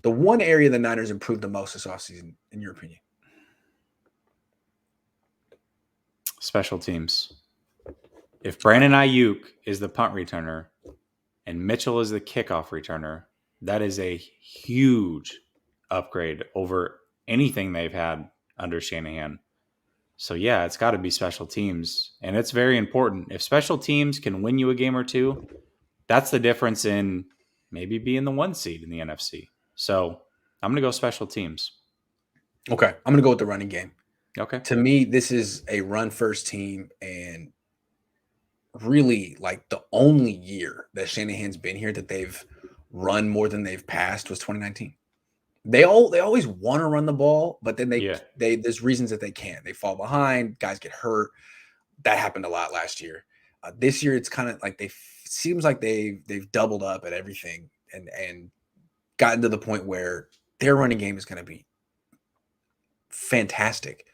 The one area the Niners improved the most this offseason, in your opinion? Special teams. If Brandon Ayuk is the punt returner and Mitchell is the kickoff returner, that is a huge upgrade over anything they've had under Shanahan. So, yeah, it's got to be special teams. And it's very important. If special teams can win you a game or two, that's the difference in maybe being the 1 seed in the NFC. So, I'm going to go special teams. Okay. I'm going to go with the running game. Okay. To me, this is a run-first team, and really, like, the only year that Shanahan's been here that they've run more than they've passed was 2019. They always want to run the ball, but then they there's reasons that they can't. They fall behind, guys get hurt. That happened a lot last year. This year, it's kind of like seems like they've doubled up at everything and gotten to the point where their running game is going to be fantastic.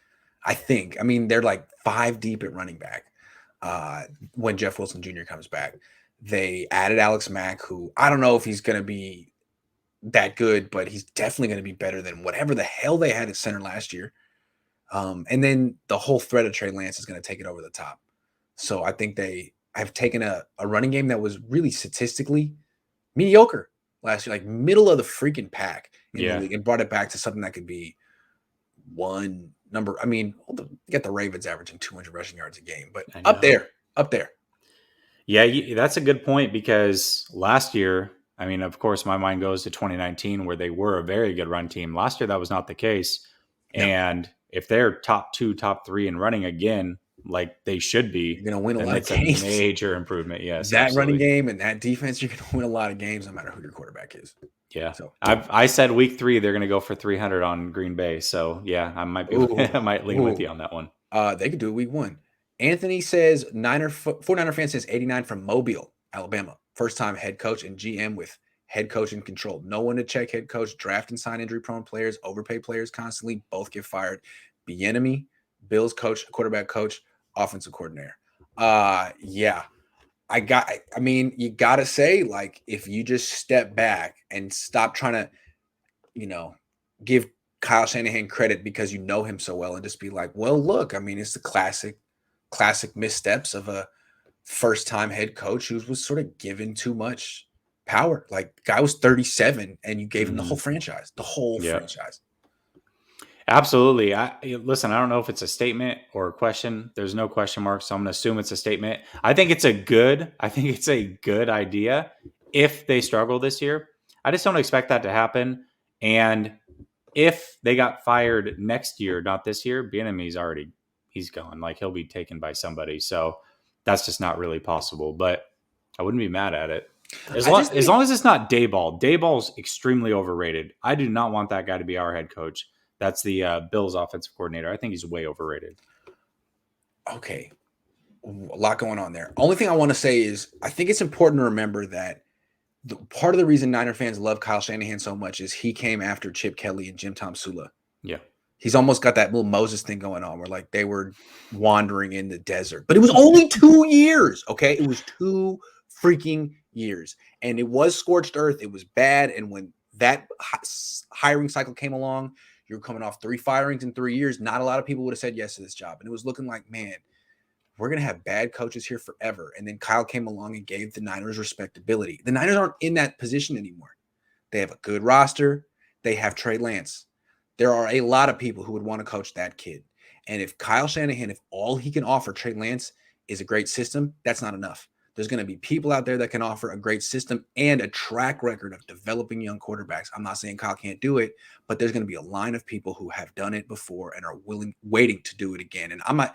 I think. I mean, they're like 5 deep at running back when Jeff Wilson Jr. comes back. They added Alex Mack, who I don't know if he's going to be that good, but he's definitely going to be better than whatever the hell they had at center last year. And then the whole threat of Trey Lance is going to take it over the top. So I think they have taken a running game that was really statistically mediocre last year, like middle of the freaking pack in the league, and brought it back to something that could be one number. I mean, you get the Ravens averaging 200 rushing yards a game, but up there. Yeah, that's a good point, because last year, I mean, of course, my mind goes to 2019 where they were a very good run team. Last year, that was not the case. Yeah. And if they're top 2, top 3 in running again, like they should be, you're going to win a lot of games. A major improvement. Yes, that absolutely. Running game and that defense, you're going to win a lot of games no matter who your quarterback is. Yeah. So I said week 3 they're going to go for 300 on Green Bay. So yeah, I might lean with you on that one. They could do it week 1. Anthony says 49er fan says 89 from Mobile, Alabama. First time head coach and GM with head coach in control. No one to check head coach, draft and sign injury prone players, overpay players constantly, both get fired. Bieniemy, Bills coach, quarterback coach, offensive coordinator. Yeah. I mean, you got to say, like, if you just step back and stop trying to, give Kyle Shanahan credit because you know him so well and just be like, well, look, I mean, it's the classic missteps of a first-time head coach who was sort of given too much power. Like, the guy was 37 and you gave him the whole franchise, franchise. Absolutely. Listen, I don't know if it's a statement or a question. There's no question mark, so I'm going to assume it's a statement. I think it's a good idea if they struggle this year. I just don't expect that to happen. And if they got fired next year, not this year, Bieniemy's he's gone. Like, he'll be taken by somebody. So that's just not really possible. But I wouldn't be mad at it. As long as it's not Daboll. Daboll's extremely overrated. I do not want that guy to be our head coach. That's the Bills offensive coordinator. I think he's way overrated. Okay. A lot going on there. Only thing I want to say is I think it's important to remember that part of the reason Niner fans love Kyle Shanahan so much is he came after Chip Kelly and Jim Tom Sula. Yeah. He's almost got that little Moses thing going on where, like, they were wandering in the desert. But it was only 2 years, okay? It was 2 freaking years. And it was scorched earth. It was bad. And when that hiring cycle came along, you're coming off 3 firings in 3 years. Not a lot of people would have said yes to this job. And it was looking like, man, we're going to have bad coaches here forever. And then Kyle came along and gave the Niners respectability. The Niners aren't in that position anymore. They have a good roster. They have Trey Lance. There are a lot of people who would want to coach that kid. And if Kyle Shanahan, if all he can offer Trey Lance is a great system, that's not enough. There's going to be people out there that can offer a great system and a track record of developing young quarterbacks. I'm not saying Kyle can't do it, but there's going to be a line of people who have done it before and are waiting to do it again. And I'm not,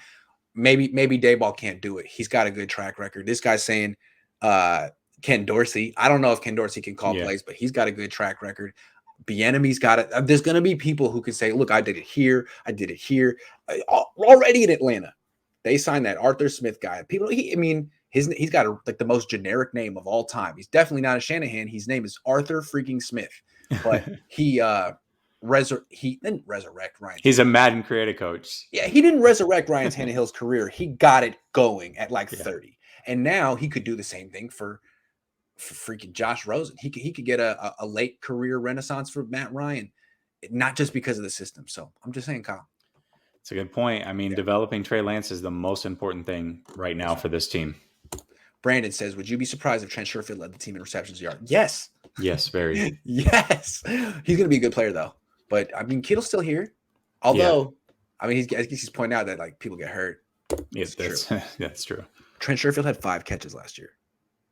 maybe Daboll can't do it. He's got a good track record. This guy's saying Ken Dorsey. I don't know if Ken Dorsey can call plays, but he's got a good track record. Bieniemy's got it. There's going to be people who can say, look, I did it here. I did it here. Already in Atlanta, they signed that Arthur Smith guy. People, he's got like the most generic name of all time. He's definitely not a Shanahan. His name is Arthur freaking Smith. But he didn't resurrect Ryan. He's a Madden creative coach. Yeah, he didn't resurrect Ryan Tannehill's career. He got it going at 30. And now he could do the same thing for freaking Josh Rosen. He could get a late career renaissance for Matt Ryan, not just because of the system. So I'm just saying, Kyle. It's a good point. I mean, developing Trey Lance is the most important thing right now for this team. Brandon says, would you be surprised if Trent Sherfield led the team in receptions yard? Yes. Yes, very. Yes. He's going to be a good player, though. But, I mean, Kittle's still here. Although, I mean, I guess he's pointing out that, like, people get hurt. Yeah, that's true. Trent Sherfield had 5 catches last year.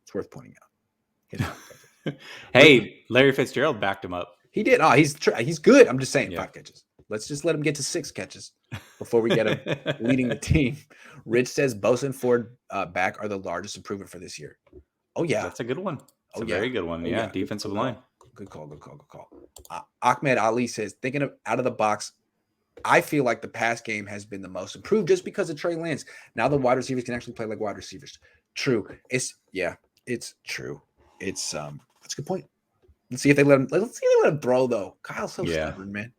It's worth pointing out. Hey, Larry Fitzgerald backed him up. He did. Oh, he's good. I'm just saying 5 catches. Let's just let him get to 6 catches before we get him leading the team. Rich says Bosa and Ford back are the largest improvement for this year. Oh, yeah. That's a good one. It's a very good one. Yeah, defensive line. Good call. Ahmed Ali says, thinking of out of the box, I feel like the pass game has been the most improved just because of Trey Lance. Now the wide receivers can actually play like wide receivers. True. It's true. That's a good point. Let's see if they let him throw, though. Kyle's so stubborn, man.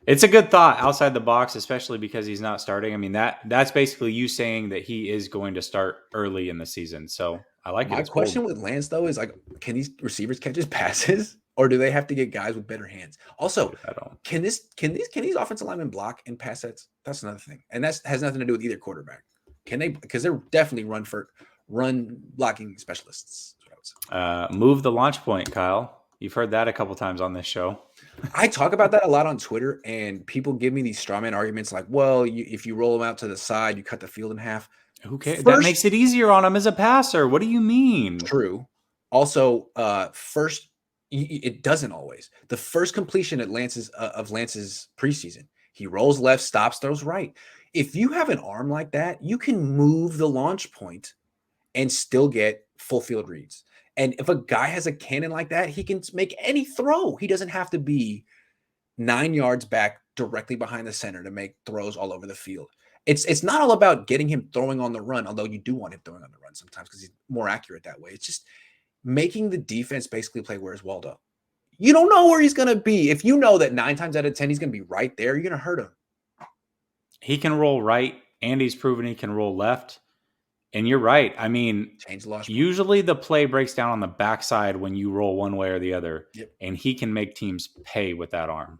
It's a good thought outside the box, especially because he's not starting. I mean, that's basically you saying that he is going to start early in the season. So I like it. My question with Lance, though, is like, can these receivers catch his passes, or do they have to get guys with better hands? Also, can these offensive linemen block in pass sets? That's another thing, and that has nothing to do with either quarterback. Can they? Because they're definitely run blocking specialists. Move the launch point, Kyle. You've heard that a couple times on this show. I talk about that a lot on Twitter, and people give me these straw man arguments like, well, if you roll them out to the side, you cut the field in half. Who cares? That makes it easier on him as a passer. What do you mean? True. Also, first, it doesn't always. The first completion at Lance's preseason, he rolls left, stops, throws right. If you have an arm like that, you can move the launch point and still get full field reads. And if a guy has a cannon like that, he can make any throw. He doesn't have to be 9 yards back directly behind the center to make throws all over the field. It's not all about getting him throwing on the run, although you do want him throwing on the run sometimes because he's more accurate that way. It's just making the defense basically play where's Waldo. You don't know where he's going to be. If you know that 9 times out of 10 he's going to be right there, you're going to hurt him. He can roll right, and he's proven he can roll left. And you're right. I mean, usually the play breaks down on the backside when you roll one way or the other, and he can make teams pay with that arm.